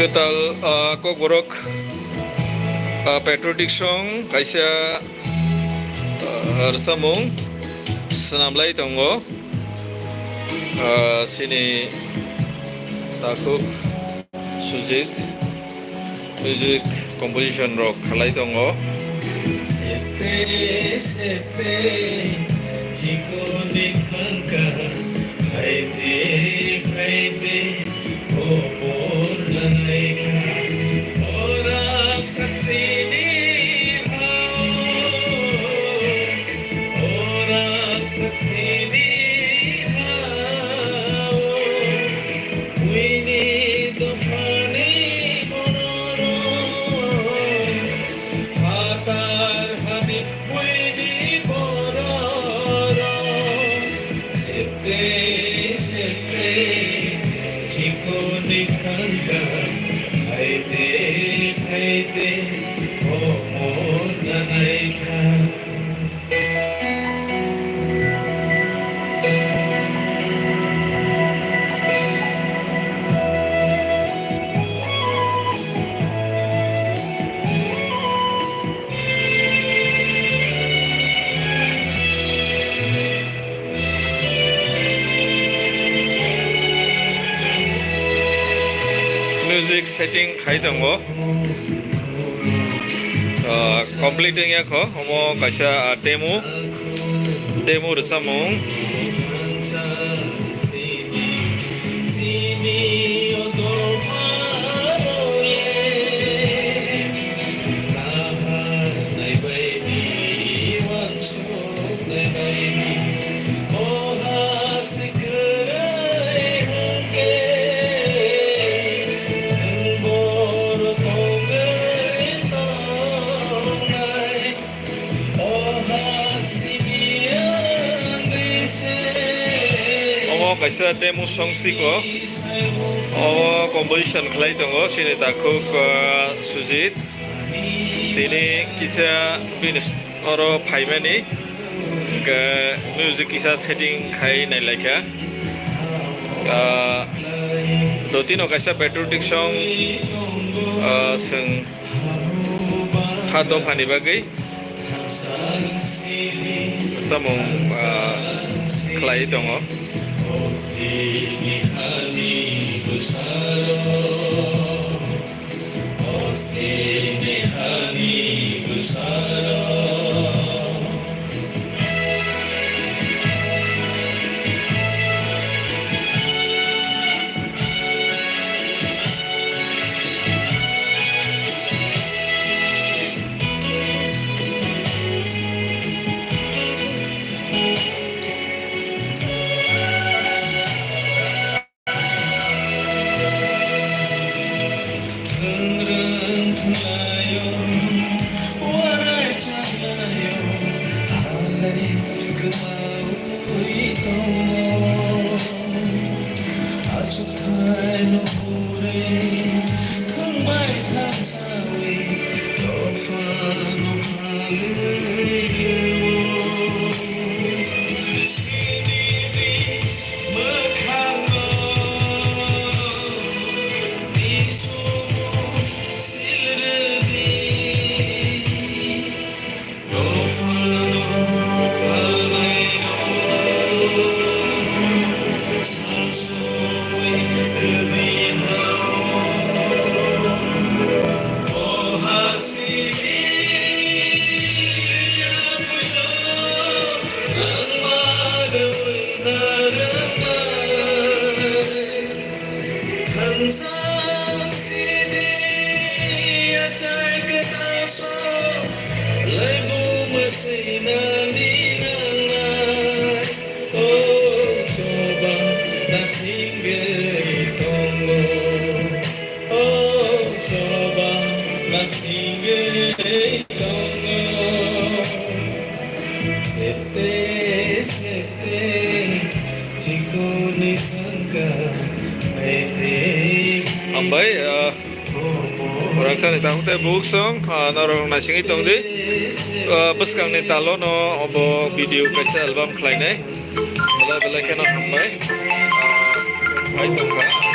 ketal kok borok patriotic song kaisa samung senamlai tongo sini takuk Sujit music composition rock khalai tongo sepe chikoni khangka bhaide o pornai kha orak saksini hao orak saksini hao wini dofani bonoro hatar hani wini bonoro sepe chikoni khangka bhaide o pornai kha music setting khai tongo completing ya kho homo kaisa demo samung kaisa demo song siko composition khlai tongo sini takuk Sujit dini kisa binis oro phaimani ke music kisa setting khai nai laika dotino kaisa patriotic song sing hado phani bagai samung khlai tongo Sini hani busaro, sini hani busaro. ambai orang sana tahu teh book song narong nasi ngitong di bus kang ni talo no obo video kaisa album klai ne bela kena ambai ai tongka